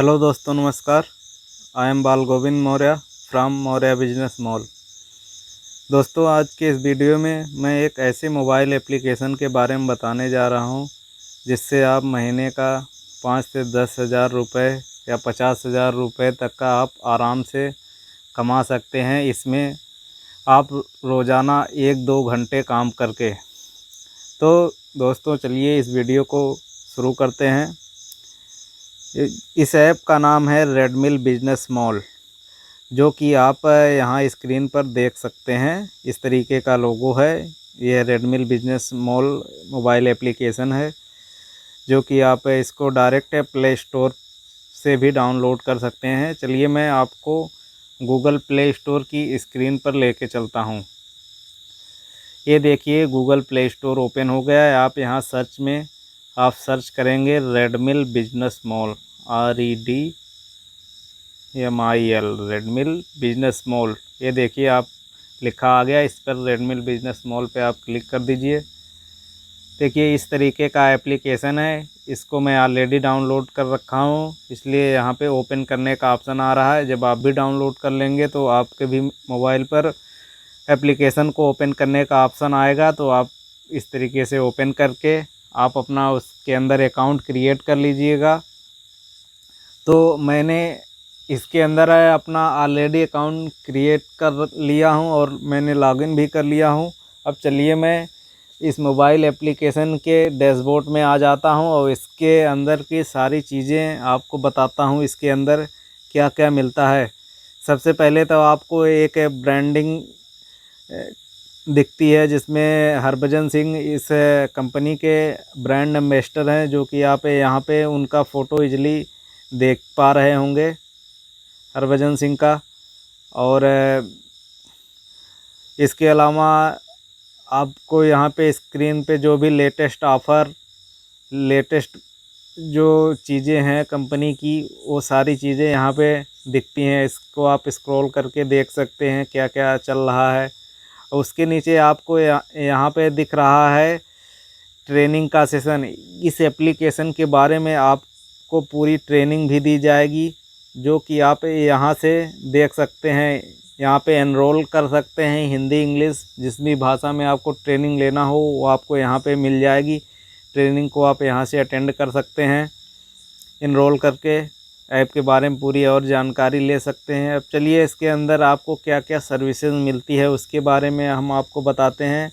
Hello दोस्तों, नमस्कार। I am बाल Govind Maurya from Maurya business mall. दोस्तों, आज के इस वीडियो में मैं एक ऐसे मोबाइल एप्लीकेशन के बारे में बताने जा रहा हूं जिससे आप महीने का 5 से 10 हज़ार रुपये या 50 हज़ार रुपये तक का आप आराम से कमा सकते हैं। इसमें आप रोज़ाना 1-2 घंटे काम करके। तो दोस्तों, चलिए इस वीडियो को शुरू करते हैं। इस ऐप का नाम है रेडमिल बिजनेस मॉल, जो कि आप यहाँ स्क्रीन पर देख सकते हैं। इस तरीके का लोगो है। यह रेडमिल बिजनेस मॉल मोबाइल एप्लीकेशन है, जो कि आप इसको डायरेक्ट प्ले स्टोर से भी डाउनलोड कर सकते हैं। चलिए मैं आपको गूगल प्ले स्टोर की स्क्रीन पर लेके चलता हूँ। ये देखिए, गूगल प्ले स्टोर ओपन हो गया है। आप यहाँ सर्च में आप सर्च करेंगे रेडमिल business mall, REDMIL, रेडमिल business mall. ये देखिए, आप लिखा आ गया। इस पर रेडमिल बिजनेस मॉल पे आप क्लिक कर दीजिए। देखिए, इस तरीके का एप्लीकेशन है। इसको मैं ऑलरेडी डाउनलोड कर रखा हूँ, इसलिए यहाँ पे ओपन करने का ऑप्शन आ रहा है। जब आप भी डाउनलोड कर लेंगे तो आपके भी मोबाइल पर एप्लीकेशन को ओपन करने का ऑप्शन आएगा। तो आप इस तरीके से ओपन करके आप अपना उसके अंदर अकाउंट क्रिएट कर लीजिएगा। तो मैंने इसके अंदर अपना ऑलरेडी अकाउंट क्रिएट कर लिया हूं और मैंने लॉगिन भी कर लिया हूं। अब चलिए मैं इस मोबाइल एप्लीकेशन के डैशबोर्ड में आ जाता हूं और इसके अंदर की सारी चीज़ें आपको बताता हूं। इसके अंदर क्या क्या मिलता है। सबसे पहले तो आपको एक ब्रांडिंग दिखती है, जिसमें हरभजन सिंह इस कंपनी के ब्रांड एम्बेसडर हैं, जो कि आप यहाँ पे उनका फ़ोटो इजली देख पा रहे होंगे, हरभजन सिंह का। और इसके अलावा आपको यहाँ पे स्क्रीन पे जो भी लेटेस्ट ऑफ़र, लेटेस्ट जो चीज़ें हैं कंपनी की, वो सारी चीज़ें यहाँ पे दिखती हैं। इसको आप स्क्रॉल करके देख सकते हैं क्या क्या चल रहा है। उसके नीचे आपको यहाँ पे दिख रहा है ट्रेनिंग का सेशन। इस एप्लीकेशन के बारे में आपको पूरी ट्रेनिंग भी दी जाएगी, जो कि आप यहाँ से देख सकते हैं। यहाँ पे एनरोल कर सकते हैं। हिंदी, इंग्लिश, जिस भी भाषा में आपको ट्रेनिंग लेना हो वो आपको यहाँ पे मिल जाएगी। ट्रेनिंग को आप यहाँ से अटेंड कर सकते हैं। एनरोल करके ऐप के बारे में पूरी और जानकारी ले सकते हैं। अब चलिए इसके अंदर आपको क्या क्या सर्विसेज मिलती है उसके बारे में हम आपको बताते हैं।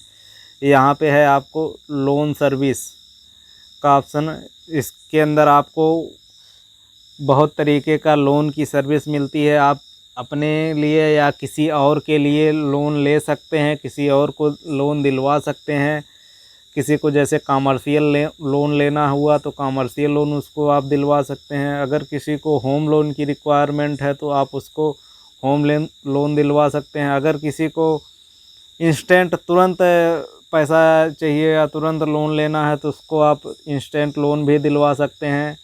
यहाँ पे है आपको लोन सर्विस का ऑप्शन। इसके अंदर आपको बहुत तरीके का लोन की सर्विस मिलती है। आप अपने लिए या किसी और के लिए लोन ले सकते हैं, किसी और को लोन दिलवा सकते हैं। किसी को जैसे कॉमर्शियल लोन लेना हुआ तो कॉमर्शियल लोन उसको आप दिलवा सकते हैं। अगर किसी को होम लोन की रिक्वायरमेंट है तो आप उसको होम लोन दिलवा सकते हैं। अगर किसी को इंस्टेंट तुरंत पैसा चाहिए या तुरंत लोन लेना है तो उसको आप इंस्टेंट लोन भी दिलवा सकते हैं।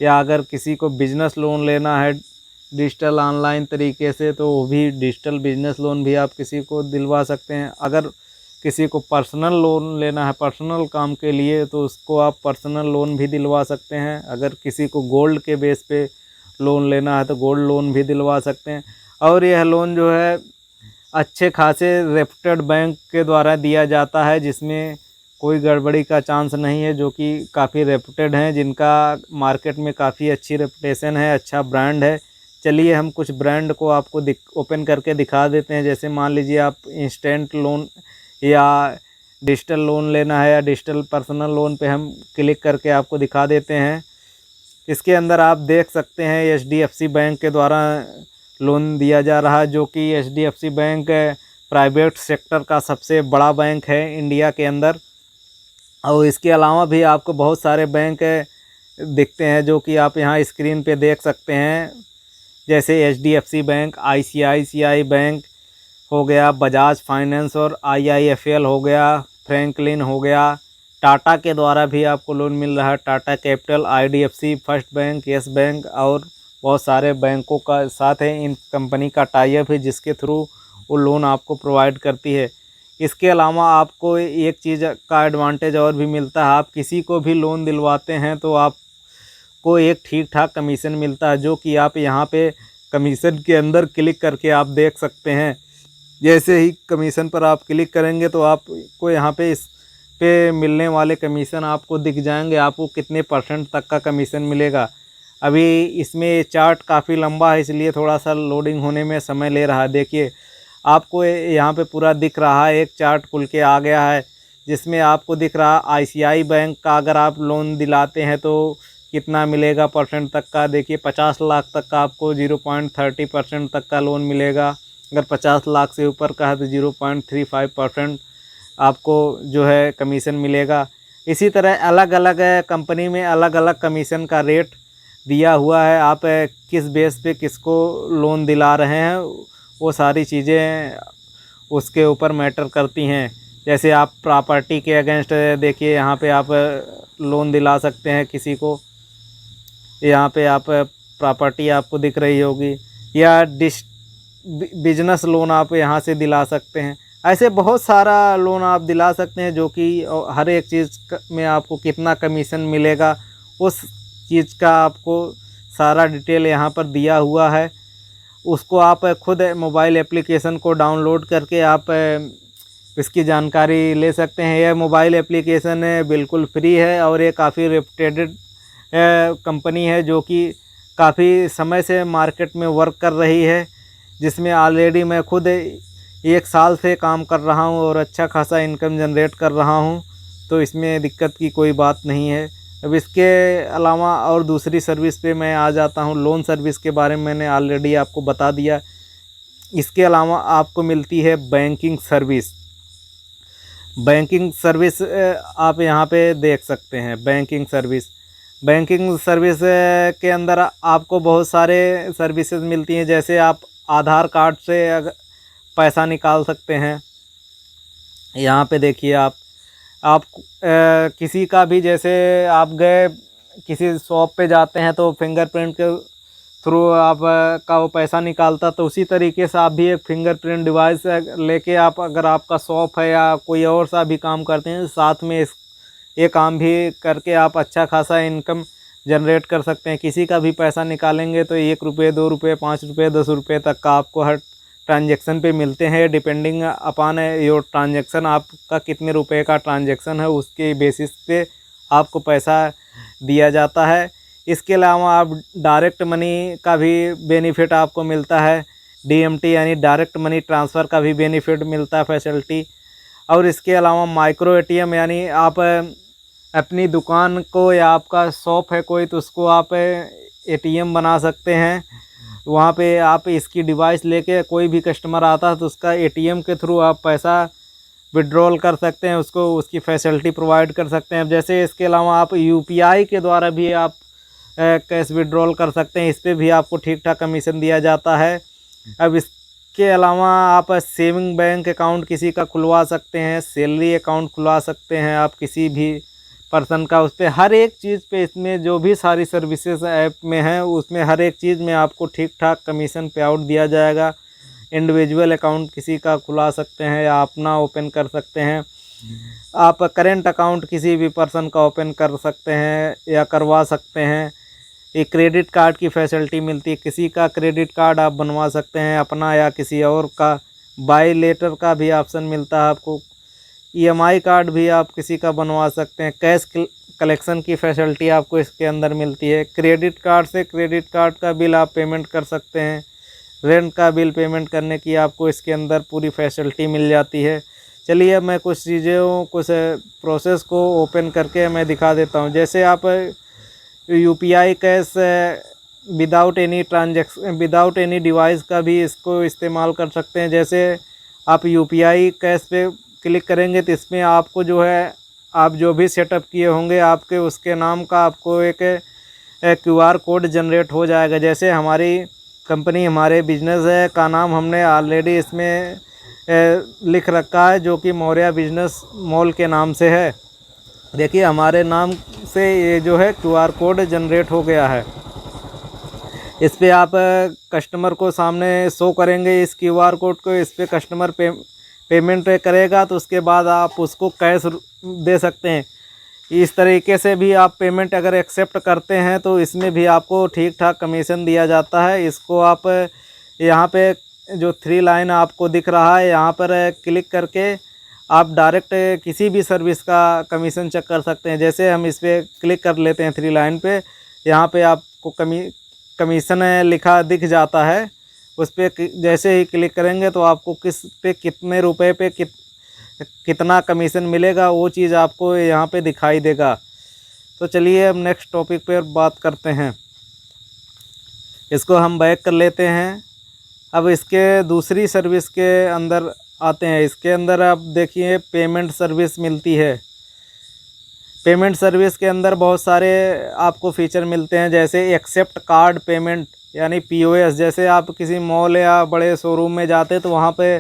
या अगर किसी को बिजनेस लोन लेना है डिजिटल ऑनलाइन तरीके से, तो वो भी डिजिटल बिजनेस लोन भी आप किसी को दिलवा सकते हैं। अगर किसी को पर्सनल लोन लेना है पर्सनल काम के लिए, तो उसको आप पर्सनल लोन भी दिलवा सकते हैं। अगर किसी को गोल्ड के बेस पे लोन लेना है तो गोल्ड लोन भी दिलवा सकते हैं। और यह लोन जो है अच्छे खासे रेप्यूटेड बैंक के द्वारा दिया जाता है, जिसमें कोई गड़बड़ी का चांस नहीं है, जो कि काफ़ी रेप्यूटेड हैं, जिनका मार्केट में काफ़ी अच्छी रेपुटेशन है, अच्छा ब्रांड है। चलिए हम कुछ ब्रांड को आपको ओपन करके दिखा देते हैं। जैसे मान लीजिए आप इंस्टेंट लोन या डिजिटल लोन लेना है या डिजिटल पर्सनल लोन पे हम क्लिक करके आपको दिखा देते हैं। इसके अंदर आप देख सकते हैं HDFC बैंक के द्वारा लोन दिया जा रहा है, जो कि HDFC बैंक प्राइवेट सेक्टर का सबसे बड़ा बैंक है इंडिया के अंदर। और इसके अलावा भी आपको बहुत सारे बैंक दिखते हैं, जो कि आप यहाँ स्क्रीन पे देख सकते हैं। जैसे HDFC बैंक, ICICI बैंक हो गया, बजाज फाइनेंस और IIFL हो गया, फ्रैंकलिन हो गया। टाटा के द्वारा भी आपको लोन मिल रहा है। Tata capital, IDFC, first bank, yes bank और बहुत सारे बैंकों का साथ है इन कंपनी का टाई अप है, जिसके थ्रू वो लोन आपको प्रोवाइड करती है। इसके अलावा आपको एक चीज़ का एडवांटेज और भी मिलता है। आप किसी को भी लोन दिलवाते हैं तो आप आपको एक ठीक ठाक कमीशन मिलता है, जो कि आप यहाँ पे कमीशन के अंदर क्लिक करके आप देख सकते हैं। जैसे ही कमीशन पर आप क्लिक करेंगे तो आपको यहाँ पे इस पे मिलने वाले कमीशन आपको दिख जाएंगे, आपको कितने % तक का कमीशन मिलेगा। अभी इसमें चार्ट काफ़ी लंबा है, इसलिए थोड़ा सा लोडिंग होने में समय ले रहा है। देखिए आपको यहाँ पे पूरा दिख रहा है, एक चार्ट खुल के आ गया है जिसमें आपको दिख रहा ICICI बैंक का अगर आप लोन दिलाते हैं तो कितना मिलेगा % तक का। देखिए 50 लाख तक का आपको 0.30% तक का लोन मिलेगा। अगर 50 लाख से ऊपर का है तो 0.35% आपको जो है कमीशन मिलेगा। इसी तरह अलग अलग कंपनी में अलग अलग कमीशन का रेट दिया हुआ है। आप किस बेस पे किसको लोन दिला रहे हैं वो सारी चीज़ें उसके ऊपर मैटर करती हैं। जैसे आप प्रॉपर्टी के अगेंस्ट देखिए यहाँ पे आप लोन दिला सकते हैं किसी को, यहाँ पे आप प्रॉपर्टी आपको दिख रही होगी, या बिजनेस लोन आप यहाँ से दिला सकते हैं। ऐसे बहुत सारा लोन आप दिला सकते हैं, जो कि हर एक चीज़ में आपको कितना कमीशन मिलेगा उस चीज़ का आपको सारा डिटेल यहाँ पर दिया हुआ है। उसको आप खुद मोबाइल एप्लीकेशन को डाउनलोड करके आप इसकी जानकारी ले सकते हैं। यह मोबाइल एप्लीकेशन बिल्कुल फ्री है और ये काफ़ी रेप्यूटेड कंपनी है, जो कि काफ़ी समय से मार्केट में वर्क कर रही है, जिसमें ऑलरेडी मैं खुद 1 साल से काम कर रहा हूं और अच्छा खासा इनकम जनरेट कर रहा हूं, तो इसमें दिक्कत की कोई बात नहीं है। अब इसके अलावा और दूसरी सर्विस पे मैं आ जाता हूं। लोन सर्विस के बारे में मैंने ऑलरेडी आपको बता दिया। इसके अलावा आपको मिलती है बैंकिंग सर्विस। बैंकिंग सर्विस आप यहाँ पे देख सकते हैं। बैंकिंग सर्विस के अंदर आपको बहुत सारे सर्विसेज मिलती हैं। जैसे आप आधार कार्ड से अगर पैसा निकाल सकते हैं, यहाँ पे देखिए आप किसी का भी, जैसे आप गए किसी शॉप पे जाते हैं तो फिंगरप्रिंट के थ्रू आप का वो पैसा निकालता, तो उसी तरीके से आप भी एक फिंगरप्रिंट डिवाइस लेके आप, अगर आपका शॉप है या कोई और सा भी काम करते हैं, साथ में ये काम भी करके आप अच्छा खासा इनकम जनरेट कर सकते हैं। किसी का भी पैसा निकालेंगे तो 1 रुपये, 2 रुपये, 5 रुपये, 10 रुपये तक का आपको हर ट्रांजैक्शन पे मिलते हैं। डिपेंडिंग अपॉन योर ट्रांजैक्शन, आपका कितने रुपए का ट्रांजैक्शन है उसके बेसिस पे आपको पैसा दिया जाता है। इसके अलावा आप डायरेक्ट मनी का भी बेनिफिट आपको मिलता है। DMT यानी डायरेक्ट मनी ट्रांसफ़र का भी बेनिफिट मिलता है, फैसिलिटी। और इसके अलावा माइक्रो ATM, यानी आप अपनी दुकान को या आपका शॉप है कोई, तो उसको आप ATM बना सकते हैं। वहाँ पे आप इसकी डिवाइस लेके कोई भी कस्टमर आता है तो उसका ATM के थ्रू आप पैसा विड्रॉल कर सकते हैं, उसको उसकी फैसिलिटी प्रोवाइड कर सकते हैं। जैसे इसके अलावा आप UPI के द्वारा भी आप कैश विड्रॉल कर सकते हैं। इस पर भी आपको ठीक ठाक कमीशन दिया जाता है। अब इसके अलावा आप सेविंग बैंक अकाउंट किसी का खुलवा सकते हैं, सैलरी अकाउंट खुलवा सकते हैं आप किसी भी पर्सन का। उस पर हर एक चीज़ पे, इसमें जो भी सारी सर्विसेज ऐप में हैं उसमें हर एक चीज़ में आपको ठीक ठाक कमीशन पे आउट दिया जाएगा। इंडिविजुअल अकाउंट किसी का खुला सकते हैं या अपना ओपन कर सकते हैं। आप करेंट अकाउंट किसी भी पर्सन का ओपन कर सकते हैं या करवा सकते हैं। एक क्रेडिट कार्ड की फैसिलिटी मिलती है, किसी का क्रेडिट कार्ड आप बनवा सकते हैं, अपना या किसी और का। बाय लेटर का भी ऑप्शन मिलता है आपको। EMI कार्ड भी आप किसी का बनवा सकते हैं। कैश कलेक्शन की फैसिलिटी आपको इसके अंदर मिलती है। क्रेडिट कार्ड से क्रेडिट कार्ड का बिल आप पेमेंट कर सकते हैं। रेंट का बिल पेमेंट करने की आपको इसके अंदर पूरी फैसिलिटी मिल जाती है। चलिए अब मैं कुछ प्रोसेस को ओपन करके मैं दिखा देता हूँ। जैसे आप UPI cash without any device का भी इसको इस्तेमाल कर सकते हैं। जैसे आप UPI कैश पे क्लिक करेंगे तो इसमें आपको जो है, आप जो भी सेटअप किए होंगे आपके उसके नाम का आपको एक QR कोड जनरेट हो जाएगा। जैसे हमारी कंपनी, हमारे बिजनेस है का नाम हमने ऑलरेडी इसमें लिख रखा है, जो कि मौर्या बिजनेस मॉल के नाम से है। देखिए हमारे नाम से ये जो है QR कोड जनरेट हो गया है। इस पे आप कस्टमर को सामने शो करेंगे इस QR कोड को। इस पे कस्टमर पेमेंट करेगा तो उसके बाद आप उसको कैश दे सकते हैं। इस तरीके से भी आप पेमेंट अगर एक्सेप्ट करते हैं तो इसमें भी आपको ठीक ठाक कमीशन दिया जाता है। इसको आप यहाँ पे जो 3 लाइन आपको दिख रहा है यहाँ पर क्लिक करके आप डायरेक्ट किसी भी सर्विस का कमीशन चेक कर सकते हैं। जैसे हम इस पर क्लिक कर लेते हैं 3 लाइन पे, यहाँ पे आपको कमीशन लिखा दिख जाता है। उस पर जैसे ही क्लिक करेंगे तो आपको कितने रुपए पे कितना कमीशन मिलेगा वो चीज़ आपको यहाँ पे दिखाई देगा। तो चलिए अब नेक्स्ट टॉपिक पर बात करते हैं। इसको हम बैक कर लेते हैं। अब इसके दूसरी सर्विस के अंदर आते हैं। इसके अंदर आप देखिए पेमेंट सर्विस मिलती है। पेमेंट सर्विस के अंदर बहुत सारे आपको फीचर मिलते हैं, जैसे एक्सेप्ट कार्ड पेमेंट यानी POS। जैसे आप किसी मॉल या बड़े शोरूम में जाते हैं तो वहाँ पे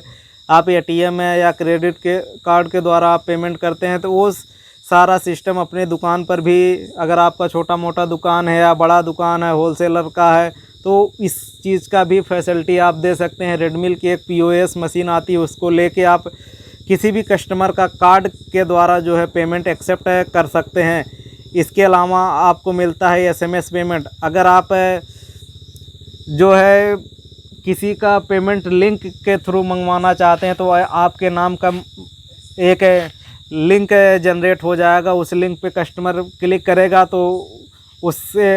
आप ATM है या क्रेडिट के कार्ड के द्वारा आप पेमेंट करते हैं, तो वो सारा सिस्टम अपने दुकान पर भी, अगर आपका छोटा मोटा दुकान है या बड़ा दुकान है होलसेलर का है, तो इस चीज़ का भी फैसिलिटी आप दे सकते हैं। रेडमिल की एक POS मशीन आती है, उसको लेके आप किसी भी कस्टमर का कार्ड के द्वारा जो है पेमेंट एक्सेप्ट कर सकते हैं। इसके अलावा आपको मिलता है SMS पेमेंट। अगर आप जो है किसी का पेमेंट लिंक के थ्रू मंगवाना चाहते हैं तो आपके नाम का एक लिंक जनरेट हो जाएगा। उस लिंक पे कस्टमर क्लिक करेगा तो उससे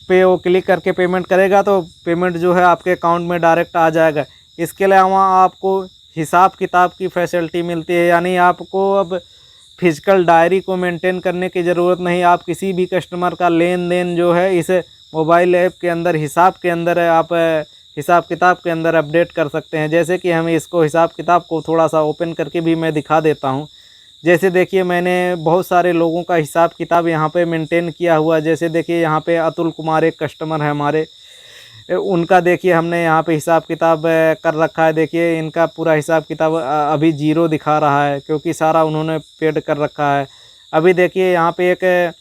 पे वो क्लिक करके पेमेंट करेगा तो पेमेंट जो है आपके अकाउंट में डायरेक्ट आ जाएगा। इसके अलावा आपको हिसाब किताब की फैसिलिटी मिलती है, यानी आपको अब फिजिकल डायरी को मेंटेन करने की ज़रूरत नहीं। आप किसी भी कस्टमर का लेन देन जो है इस मोबाइल ऐप के अंदर हिसाब के अंदर आप हिसाब किताब के अंदर अपडेट कर सकते हैं। जैसे कि हम इसको हिसाब किताब को थोड़ा सा ओपन करके भी मैं दिखा देता हूं। जैसे देखिए मैंने बहुत सारे लोगों का हिसाब किताब यहाँ पे मेंटेन किया हुआ। जैसे देखिए यहाँ पे अतुल कुमार एक कस्टमर है हमारे, उनका देखिए हमने यहाँ पे हिसाब किताब कर रखा है। देखिए इनका पूरा हिसाब किताब अभी 0 दिखा रहा है क्योंकि सारा उन्होंने पेड कर रखा है। अभी देखिए यहाँ पे एक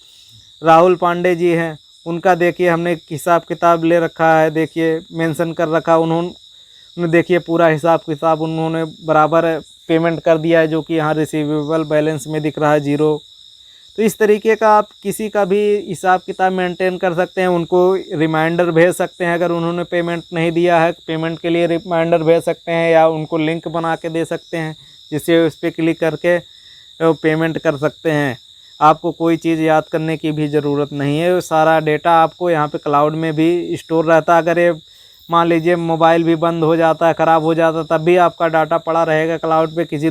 राहुल पांडे जी हैं, उनका देखिए हमने हिसाब किताब ले रखा है, देखिए मेंशन कर रखा। उन्होंने देखिए पूरा हिसाब किताब उन्होंने बराबर पेमेंट कर दिया है, जो कि यहाँ रिसीवेबल बैलेंस में दिख रहा है 0। तो इस तरीके का आप किसी का भी हिसाब किताब मेंटेन कर सकते हैं। उनको रिमाइंडर भेज सकते हैं, अगर उन्होंने पेमेंट नहीं दिया है पेमेंट के लिए रिमाइंडर भेज सकते हैं, या उनको लिंक बना के दे सकते हैं जिससे उस पर क्लिक करके पेमेंट कर सकते हैं। आपको कोई चीज़ याद करने की भी ज़रूरत नहीं है, सारा डेटा आपको यहाँ पे क्लाउड में भी स्टोर रहता है। अगर ये मान लीजिए मोबाइल भी बंद हो जाता है, ख़राब हो जाता है, तब भी आपका डाटा पड़ा रहेगा क्लाउड पे। किसी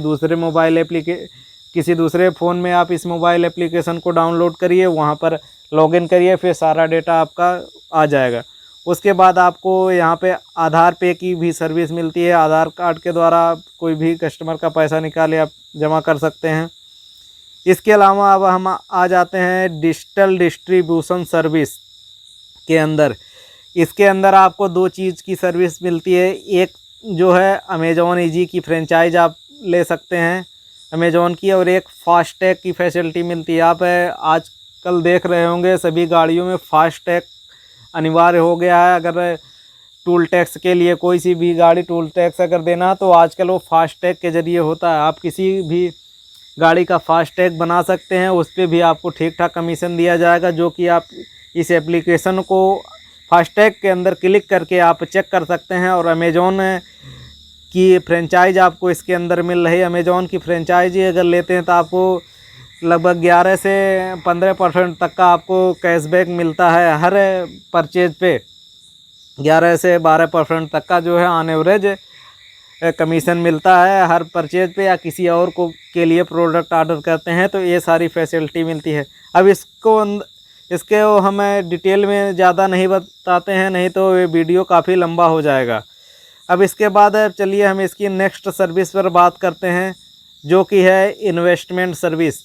दूसरे फ़ोन में आप इस मोबाइल एप्लीकेशन को डाउनलोड करिए, वहाँ पर लॉगिन करिए, फिर सारा डेटा आपका आ जाएगा। उसके बाद आपको यहाँ पे आधार पे की भी सर्विस मिलती है। आधार कार्ड के द्वारा कोई भी कस्टमर का पैसा निकाले आप जमा कर सकते हैं। इसके अलावा अब हम आ जाते हैं डिजिटल डिस्ट्रीब्यूशन सर्विस के अंदर। इसके अंदर आपको 2 चीज़ की सर्विस मिलती है। एक जो है अमेज़ॉन ईजी की फ्रेंचाइज आप ले सकते हैं अमेज़ॉन की, और एक फास्टैग की फैसिलिटी मिलती है। आप आजकल देख रहे होंगे सभी गाड़ियों में फास्टैग अनिवार्य हो गया है। अगर टूल टैक्स के लिए कोई सी भी गाड़ी टूल टैक्स अगर देना तो आजकल वो फास्टैग के ज़रिए होता है। आप किसी भी गाड़ी का फास्टैग बना सकते हैं, उस पर भी आपको ठीक ठाक कमीशन दिया जाएगा, जो कि आप इस एप्लीकेशन को फास्टैग के अंदर क्लिक करके आप चेक कर सकते हैं। और अमेज़ॉन की फ्रेंचाइज आपको इसके अंदर मिल रही है। अमेज़ॉन की फ्रेंचाइज अगर लेते हैं तो आपको लगभग 11 से 15% तक का आपको कैशबैक मिलता है हर परचेज पे। 11 से 12% तक का जो है ऑन एवरेज कमीशन मिलता है हर परचेज पे, या किसी और को के लिए प्रोडक्ट ऑर्डर करते हैं तो ये सारी फैसिलिटी मिलती है। अब इसके हमें डिटेल में ज़्यादा नहीं बताते हैं, नहीं तो ये वीडियो काफ़ी लंबा हो जाएगा। अब इसके बाद चलिए हम इसकी नेक्स्ट सर्विस पर बात करते हैं, जो कि है इन्वेस्टमेंट सर्विस।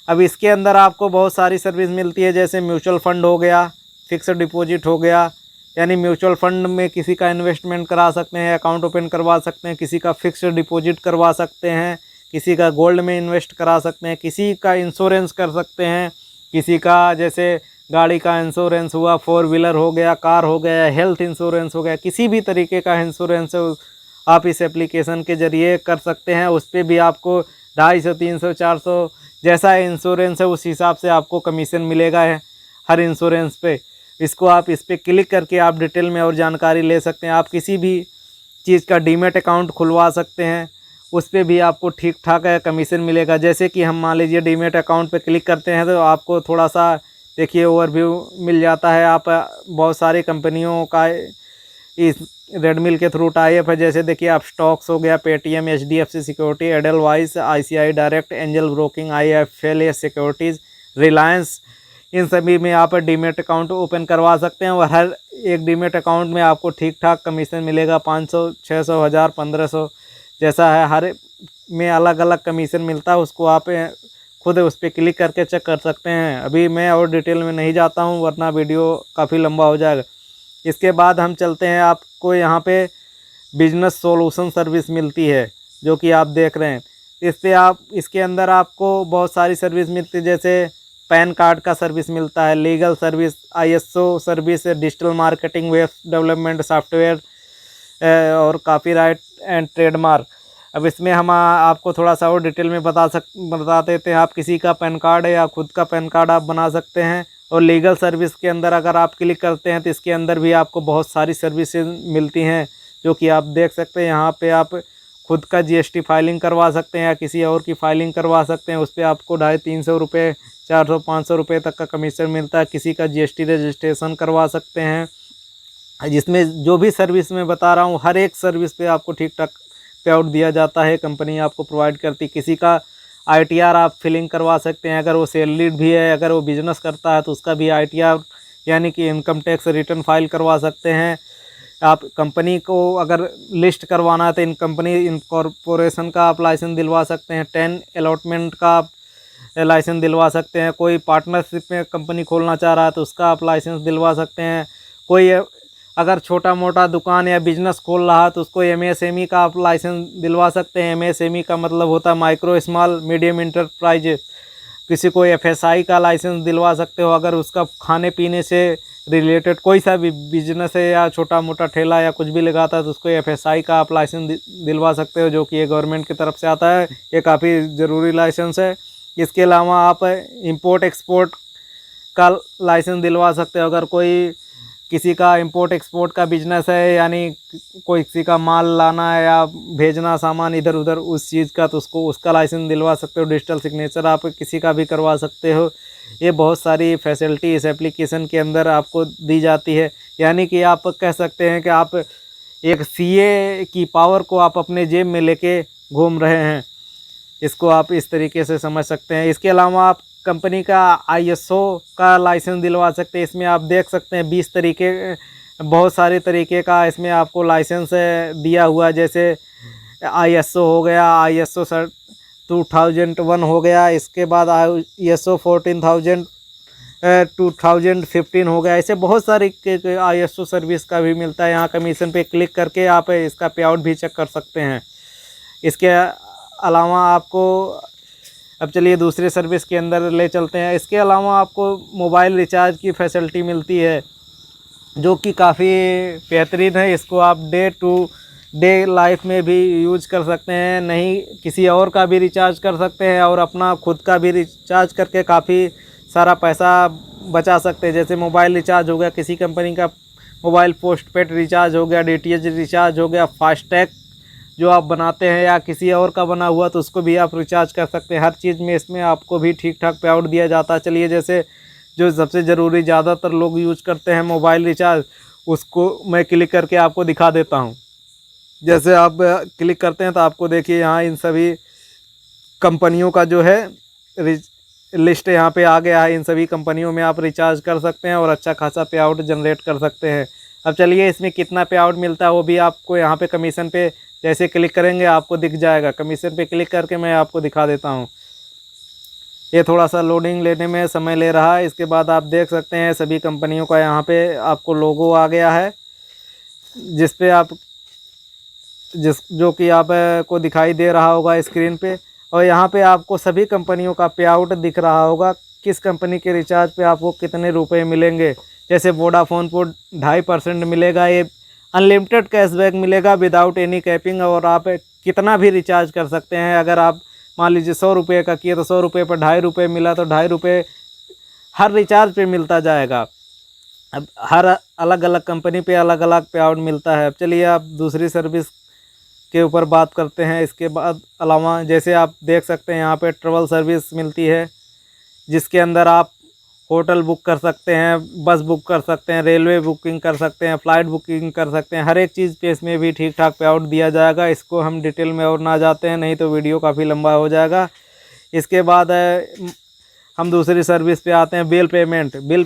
अब इसके अंदर आपको बहुत सारी सर्विस मिलती है, जैसे म्यूचुअल फंड हो गया, फिक्स्ड डिपॉजिट हो गया, यानी म्यूचुअल फंड में किसी का इन्वेस्टमेंट करा सकते हैं, अकाउंट ओपन करवा सकते हैं, किसी का फिक्स्ड डिपॉजिट करवा सकते हैं, किसी का गोल्ड में इन्वेस्ट करा सकते हैं, किसी का इंश्योरेंस कर सकते हैं, किसी का जैसे गाड़ी का इंश्योरेंस हुआ, 4 व्हीलर हो गया, कार हो गया, हेल्थ इंश्योरेंस हो गया, किसी भी तरीके का इंश्योरेंस आप इस एप्लीकेशन के ज़रिए कर सकते हैं। उस पर भी आपको 250, 300, 400 जैसा इंश्योरेंस है उस हिसाब से आपको कमीशन मिलेगा है हर इंश्योरेंस पे। इसको आप इस पर क्लिक करके आप डिटेल में और जानकारी ले सकते हैं। आप किसी भी चीज़ का डीमैट अकाउंट खुलवा सकते हैं, उस पर भी आपको ठीक ठाक कमीशन मिलेगा। जैसे कि हम मान लीजिए डीमैट अकाउंट पे क्लिक करते हैं तो आपको थोड़ा सा देखिए ओवरव्यू मिल जाता है। आप बहुत सारी कंपनियों का इस रेडमिल के थ्रू टाई अप है। जैसे देखिए आप स्टॉक्स हो गया, Paytm, HDFC security, Edelweiss, ICI direct, Angel broking, IFL securities, Reliance, इन सभी में आप डीमैट अकाउंट ओपन करवा सकते हैं और हर एक डीमैट अकाउंट में आपको ठीक ठाक कमीशन मिलेगा। 500, 600, 1000, 1500 जैसा है, हर में अलग अलग कमीशन मिलता है। उसको आप खुद उस पर क्लिक करके चेक कर सकते हैं। अभी मैं और डिटेल में नहीं जाता हूँ वरना वीडियो काफ़ी लंबा हो जाएगा। इसके बाद हम चलते हैं, आपको यहाँ पे बिजनेस सॉल्यूशन सर्विस मिलती है जो कि आप देख रहे हैं। इस पर आप इसके अंदर आपको बहुत सारी सर्विस मिलती है, जैसे पैन कार्ड का सर्विस मिलता है, legal service, ISO service, digital marketing, web development, software और कॉपीराइट एंड ट्रेडमार्क। अब इसमें हम आपको थोड़ा सा और डिटेल में बता देते हैं। आप किसी का पैन कार्ड है या खुद का पैन कार्ड आप बना सकते हैं। और लीगल सर्विस के अंदर अगर आप क्लिक करते हैं तो इसके अंदर भी आपको बहुत सारी सर्विसेज मिलती हैं जो कि आप देख सकते हैं। यहाँ पे आप खुद का जीएसटी फाइलिंग करवा सकते हैं या किसी और की फाइलिंग करवा सकते हैं। उस पर आपको 250-300 रुपये, 400, 500 रुपये तक का कमीशन मिलता है। किसी का जीएसटी रजिस्ट्रेशन करवा सकते हैं। जिसमें जो भी सर्विस मैं बता रहा हूँ हर एक सर्विस पे आपको ठीक ठाक पे आउट दिया जाता है, कंपनी आपको प्रोवाइड करती। किसी का आईटीआर आप फिलिंग करवा सकते हैं, अगर वो सैलरीड भी है, अगर वो बिजनेस करता है तो उसका भी आईटीआर यानी कि इनकम टैक्स रिटर्न फाइल करवा सकते हैं। आप कंपनी को अगर लिस्ट करवाना है तो इन कंपनी इनकॉर्पोरेशन का आप लाइसेंस दिलवा सकते हैं। 10 अलॉटमेंट का आप लाइसेंस दिलवा सकते हैं। कोई पार्टनरशिप में कंपनी खोलना चाह रहा है तो उसका आप लाइसेंस दिलवा सकते हैं। कोई अगर छोटा मोटा दुकान या बिजनेस खोल रहा है तो उसको एमएसएमई का आप लाइसेंस दिलवा सकते हैं। एमएसएमई का मतलब होता है माइक्रो स्मॉल मीडियम इंटरप्राइज। किसी को एफएसआई का लाइसेंस दिलवा सकते हो, अगर उसका खाने पीने से रिलेटेड कोई सा भी बिजनेस है या छोटा मोटा ठेला या कुछ भी लगाता है तो उसको एफएसआई का आप लाइसेंस दिलवा सकते हो, जो कि ये गवर्नमेंट की तरफ से आता है। ये काफ़ी ज़रूरी लाइसेंस है। इसके अलावा आप इंपोर्ट एक्सपोर्ट का लाइसेंस दिलवा सकते हो। अगर कोई किसी का इंपोर्ट एक्सपोर्ट का बिजनेस है, यानी कोई किसी का माल लाना है या भेजना सामान इधर उधर उस चीज़ का, तो उसको उसका लाइसेंस दिलवा सकते हो। डिजिटल सिग्नेचर आप किसी का भी करवा सकते हो। ये बहुत सारी फैसिलिटी इस एप्लीकेशन के अंदर आपको दी जाती है। यानी कि आप कह सकते हैं कि आप एक सीए की पावर को आप अपने जेब में लेके घूम रहे हैं। इसको आप इस तरीके से समझ सकते हैं। इसके अलावा आप कंपनी का आईएसओ का लाइसेंस दिलवा सकते हैं। इसमें आप देख सकते हैं 20 तरीके, बहुत सारे तरीके का इसमें आपको लाइसेंस दिया हुआ है। जैसे आईएसओ हो गया, आईएसओ 2001 हो गया, इसके बाद आईएसओ 14000 2015 हो गया। ऐसे बहुत सारे आईएसओ सर्विस का भी मिलता है। यहाँ कमीशन पे क्लिक करके आप इसका पे आउट भी चेक कर सकते हैं। इसके अलावा आपको अब चलिए दूसरे सर्विस के अंदर ले चलते हैं। इसके अलावा आपको मोबाइल रिचार्ज की फैसिलिटी मिलती है जो कि काफ़ी बेहतरीन है। इसको आप डे टू डे लाइफ में भी यूज कर सकते हैं, नहीं किसी और का भी रिचार्ज कर सकते हैं और अपना खुद का भी रिचार्ज करके काफ़ी सारा पैसा बचा सकते हैं। जैसे मोबाइल रिचार्ज हो गया, किसी कंपनी का मोबाइल पोस्टपेड रिचार्ज हो गया, डीटीएच रिचार्ज हो गया, फास्टैग जो आप बनाते हैं या किसी और का बना हुआ तो उसको भी आप रिचार्ज कर सकते हैं। हर चीज़ में इसमें आपको भी ठीक ठाक पे आउट दिया जाता है। चलिए जैसे जो सबसे ज़रूरी ज़्यादातर लोग यूज करते हैं मोबाइल रिचार्ज, उसको मैं क्लिक करके आपको दिखा देता हूं। जैसे आप क्लिक करते हैं तो आपको देखिए यहाँ इन सभी कंपनियों का जो है लिस्ट यहाँ पे आ गया है। इन सभी कंपनियों में आप रिचार्ज कर सकते हैं और अच्छा खासा पे आउट जनरेट कर सकते हैं। अब चलिए इसमें कितना पे आउट मिलता है वो भी आपको यहाँ पे कमीशन पे जैसे क्लिक करेंगे आपको दिख जाएगा। कमीशन पे क्लिक करके मैं आपको दिखा देता हूँ। ये थोड़ा सा लोडिंग लेने में समय ले रहा है। इसके बाद आप देख सकते हैं सभी कंपनियों का यहाँ पे आपको लोगो आ गया है, जिस पे आप जो कि आप को दिखाई दे रहा होगा स्क्रीन पे। और यहाँ पे आपको सभी कंपनियों का पे आउट दिख रहा होगा, किस कंपनी के रिचार्ज पे आपको कितने रुपए मिलेंगे। जैसे वोडाफोन को 2.5% मिलेगा, ये अनलिमिटेड कैशबैक मिलेगा विदाउट एनी कैपिंग, और आप कितना भी रिचार्ज कर सकते हैं। अगर आप मान लीजिए 100 रुपये का किए तो 100 रुपये पर 2.5 रुपये मिला तो 2.5 रुपये हर रिचार्ज पे मिलता जाएगा। अब हर अलग अलग कंपनी पे अलग अलग पे आउट मिलता है। अब चलिए आप दूसरी सर्विस के ऊपर बात करते हैं। इसके बाद अलावा जैसे आप देख सकते हैं यहाँ पे ट्रैवल सर्विस मिलती है, जिसके अंदर आप होटल बुक कर सकते हैं, बस बुक कर सकते हैं, रेलवे बुकिंग कर सकते हैं, फ़्लाइट बुकिंग कर सकते हैं। हर एक चीज़ पे इसमें भी ठीक ठाक पे आउट दिया जाएगा। इसको हम डिटेल में और ना जाते हैं, नहीं तो वीडियो काफ़ी लंबा हो जाएगा। इसके बाद हम दूसरी सर्विस पे आते हैं, बिल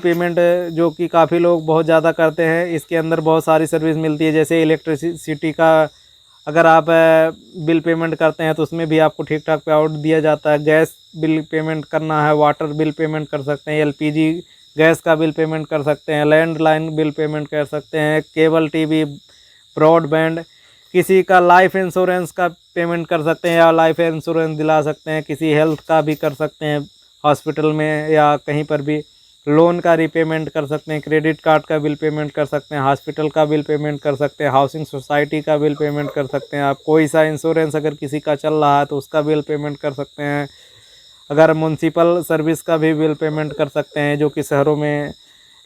पेमेंट जो कि काफ़ी लोग बहुत ज़्यादा करते हैं। इसके अंदर बहुत सारी सर्विस मिलती है, जैसे इलेक्ट्रिसिटी का अगर आप बिल पेमेंट करते हैं तो उसमें भी आपको ठीक ठाक पे आउट दिया जाता है। गैस बिल पेमेंट करना है, वाटर बिल पेमेंट कर सकते हैं, एलपीजी गैस का बिल पेमेंट कर सकते हैं, लैंडलाइन बिल पेमेंट कर सकते हैं, केबल टीवी, ब्रॉडबैंड, किसी का लाइफ इंश्योरेंस का पेमेंट कर सकते हैं या लाइफ इंश्योरेंस दिला सकते हैं, किसी हेल्थ का भी कर सकते हैं हॉस्पिटल में या कहीं पर भी, लोन का रीपेमेंट कर सकते हैं, क्रेडिट कार्ड का बिल पेमेंट कर सकते हैं, हॉस्पिटल का बिल पेमेंट कर सकते हैं, हाउसिंग सोसाइटी का बिल पेमेंट कर सकते हैं। आप कोई सा इंश्योरेंस अगर किसी का चल रहा है तो उसका बिल पेमेंट कर सकते हैं। अगर म्युनिसिपल सर्विस का भी बिल पेमेंट कर सकते हैं जो कि शहरों में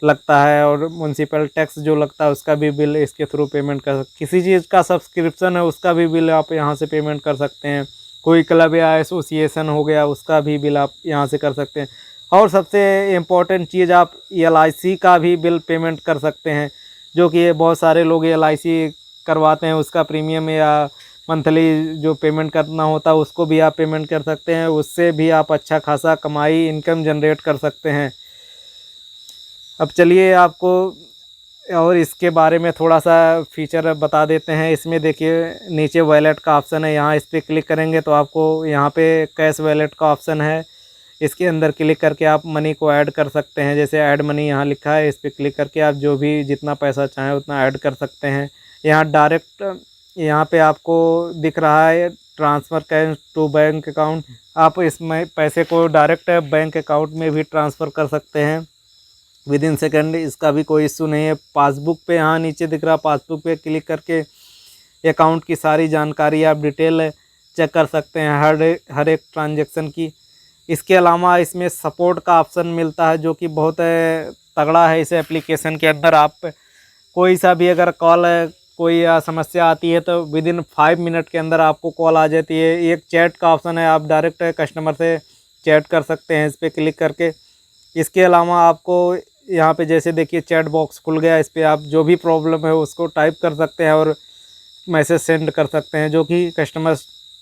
लगता है, और म्युनिसिपल टैक्स जो लगता है उसका भी बिल इसके थ्रू पेमेंट कर सकते। किसी चीज़ का सब्सक्रिप्शन है उसका भी बिल आप यहाँ से पेमेंट कर सकते हैं। कोई क्लब या एसोसिएशन हो गया उसका भी बिल आप यहाँ से कर सकते हैं। और सबसे इम्पोर्टेंट चीज़, आप एलआईसी का भी बिल पेमेंट कर सकते हैं, जो कि ये बहुत सारे लोग एलआईसी करवाते हैं, उसका प्रीमियम या मंथली जो पेमेंट करना होता है उसको भी आप पेमेंट कर सकते हैं। उससे भी आप अच्छा खासा कमाई इनकम जनरेट कर सकते हैं। अब चलिए आपको और इसके बारे में थोड़ा सा फीचर बता देते हैं। इसमें देखिए नीचे वॉलेट का ऑप्शन है, यहाँ इस पर क्लिक करेंगे तो आपको यहाँ पे कैश वॉलेट का ऑप्शन है। इसके अंदर क्लिक करके आप मनी को ऐड कर सकते हैं, जैसे ऐड मनी यहाँ लिखा है, इस पर क्लिक करके आप जो भी जितना पैसा चाहें उतना ऐड कर सकते हैं। यहाँ डायरेक्ट यहाँ पे आपको दिख रहा है transfer cash to bank account, आप इसमें पैसे को डायरेक्ट बैंक अकाउंट में भी ट्रांसफ़र कर सकते हैं विद इन सेकेंड। इसका भी कोई इशू नहीं है। पासबुक पे यहाँ नीचे दिख रहा, पासबुक पे क्लिक करके अकाउंट की सारी जानकारी आप डिटेल चेक कर सकते हैं हर एक ट्रांजैक्शन की। इसके अलावा इसमें सपोर्ट का ऑप्शन मिलता है जो कि बहुत तगड़ा है। इस एप्लीकेशन के अंदर आप कोई सा भी अगर कॉल कोई समस्या आती है तो विद इन 5 मिनट के अंदर आपको कॉल आ जाती है। एक चैट का ऑप्शन है, आप डायरेक्ट कस्टमर से चैट कर सकते हैं इस पर क्लिक करके। इसके अलावा आपको यहाँ पे जैसे देखिए चैट बॉक्स खुल गया, इस पर आप जो भी प्रॉब्लम है उसको टाइप कर सकते हैं और मैसेज सेंड कर सकते हैं जो कि कस्टमर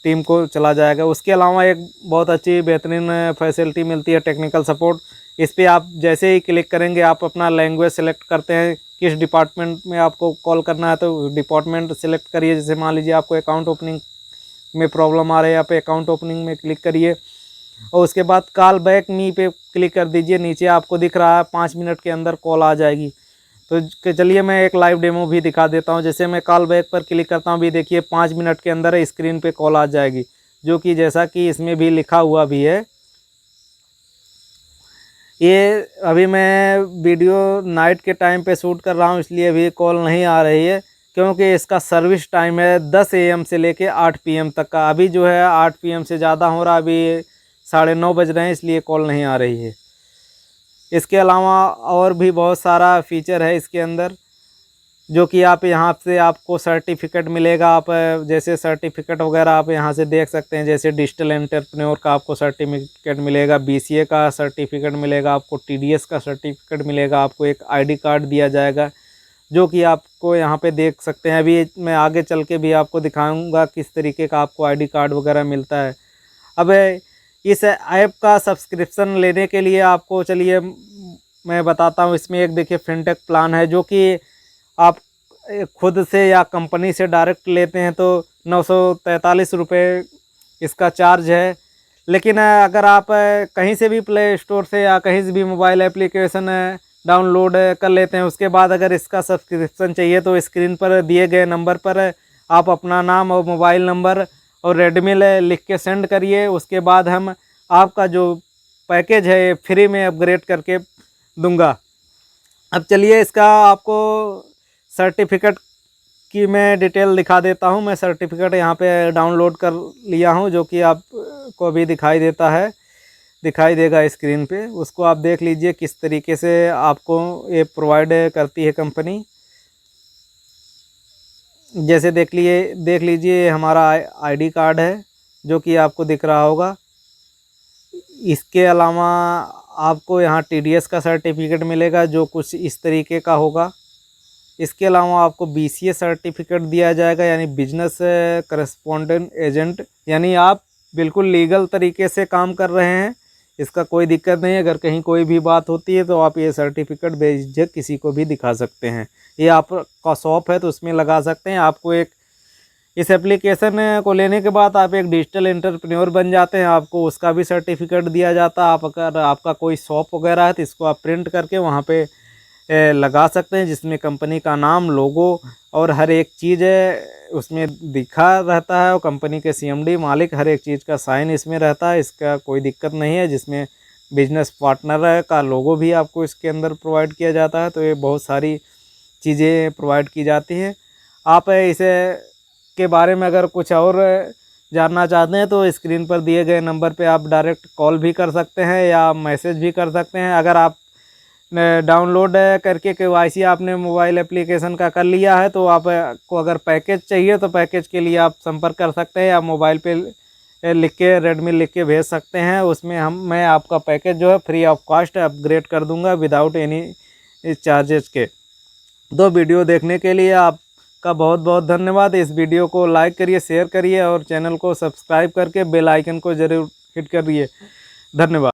टीम को चला जाएगा। उसके अलावा एक बहुत अच्छी बेहतरीन फैसिलिटी मिलती है टेक्निकल सपोर्ट। इस पर आप जैसे ही क्लिक करेंगे आप अपना लैंग्वेज सेलेक्ट करते हैं, किस डिपार्टमेंट में आपको कॉल करना है तो डिपार्टमेंट सेलेक्ट करिए। जैसे मान लीजिए आपको अकाउंट ओपनिंग में प्रॉब्लम आ रही है, यहाँ पे अकाउंट ओपनिंग में क्लिक करिए और उसके बाद कॉल बैक मी पे क्लिक कर दीजिए। नीचे आपको दिख रहा है 5 मिनट के अंदर कॉल आ जाएगी। तो चलिए मैं एक लाइव डेमो भी दिखा देता हूं। जैसे मैं कॉल बैक पर क्लिक करता हूं, भी देखिए 5 मिनट के अंदर स्क्रीन पे कॉल आ जाएगी, जो कि जैसा कि इसमें भी लिखा हुआ भी है। ये अभी मैं वीडियो नाइट के टाइम पे शूट कर रहा हूं, इसलिए अभी कॉल नहीं आ रही है, क्योंकि इसका सर्विस टाइम है 10 AM से लेके 8 PM तक का। अभी जो है 8 PM से ज़्यादा हो रहा, अभी 9:30 बज रहे हैं, इसलिए कॉल नहीं आ रही है। इसके अलावा और भी बहुत सारा फीचर है इसके अंदर, जो कि आप यहाँ से आपको सर्टिफिकेट मिलेगा। आप जैसे सर्टिफिकेट वगैरह आप यहाँ से देख सकते हैं, जैसे डिजिटल एंटरप्रेन्योर का आपको सर्टिफिकेट मिलेगा, BCA का सर्टिफिकेट मिलेगा, आपको TDS का सर्टिफिकेट मिलेगा, आपको एक ID कार्ड दिया जाएगा, जो कि आपको यहाँ पे देख सकते हैं। अभी मैं आगे चल के भी आपको दिखाऊंगा किस तरीके का आपको ID कार्ड वगैरह मिलता है। अब इस ऐप का सब्सक्रिप्शन लेने के लिए आपको, चलिए मैं बताता हूँ। इसमें एक देखिए फिनटेक प्लान है, जो कि आप खुद से या कंपनी से डायरेक्ट लेते हैं तो 943 रुपये इसका चार्ज है। लेकिन अगर आप कहीं से भी प्ले स्टोर से या कहीं से भी मोबाइल एप्लीकेशन डाउनलोड कर लेते हैं, उसके बाद अगर इसका सब्सक्रिप्शन चाहिए तो स्क्रीन पर दिए गए नंबर पर आप अपना नाम और मोबाइल नंबर और रेडमी लिख के सेंड करिए। उसके बाद हम आपका जो पैकेज है फ्री में अपग्रेड करके दूंगा। अब चलिए इसका आपको सर्टिफिकेट की मैं डिटेल दिखा देता हूं। मैं सर्टिफिकेट यहाँ पे डाउनलोड कर लिया हूं, जो कि आप को भी दिखाई देगा स्क्रीन पे, उसको आप देख लीजिए किस तरीके से आपको ये प्रोवाइड करती है कंपनी। जैसे देख लीजिए हमारा आईडी कार्ड है जो कि आपको दिख रहा होगा। इसके अलावा आपको यहाँ टीडीएस का सर्टिफिकेट मिलेगा जो कुछ इस तरीके का होगा। इसके अलावा आपको बीसीए सर्टिफिकेट दिया जाएगा, यानी बिजनेस करस्पॉन्डेंट एजेंट, यानी आप बिल्कुल लीगल तरीके से काम कर रहे हैं, इसका कोई दिक्कत नहीं है। अगर कहीं कोई भी बात होती है तो आप ये सर्टिफिकेट बेझिझक किसी को भी दिखा सकते हैं। ये आपका शॉप है तो उसमें लगा सकते हैं। आपको एक इस एप्लीकेशन को लेने के बाद आप एक डिजिटल एंटरप्रेन्योर बन जाते हैं, आपको उसका भी सर्टिफिकेट दिया जाता है। आप अगर आपका कोई शॉप वगैरह है तो इसको आप प्रिंट करके वहाँ पे लगा सकते हैं, जिसमें कंपनी का नाम, लोगो और हर एक चीज़ उसमें दिखा रहता है, और कंपनी के सीएमडी मालिक हर एक चीज़ का साइन इसमें रहता है। इसका कोई दिक्कत नहीं है। जिसमें बिजनेस पार्टनर का लोगो भी आपको इसके अंदर प्रोवाइड किया जाता है। तो ये बहुत सारी चीज़ें प्रोवाइड की जाती हैं। आप इसे के बारे में अगर कुछ और जानना चाहते हैं तो स्क्रीन पर दिए गए नंबर पे आप डायरेक्ट कॉल भी कर सकते हैं या मैसेज भी कर सकते हैं। अगर आप डाउनलोड करके केवाईसी आपने मोबाइल एप्लीकेशन का कर लिया है तो आपको अगर पैकेज चाहिए तो पैकेज के लिए आप संपर्क कर सकते हैं, या मोबाइल पे लिख के रेडमी लिख के भेज सकते हैं। उसमें मैं आपका पैकेज जो है फ्री ऑफ कॉस्ट अपग्रेड कर दूंगा विदाउट एनी चार्जेस के। दो वीडियो देखने के लिए आपका बहुत बहुत धन्यवाद। इस वीडियो को लाइक करिए, शेयर करिए और चैनल को सब्सक्राइब करके बेल आइकन को ज़रूर हिट करिए। धन्यवाद।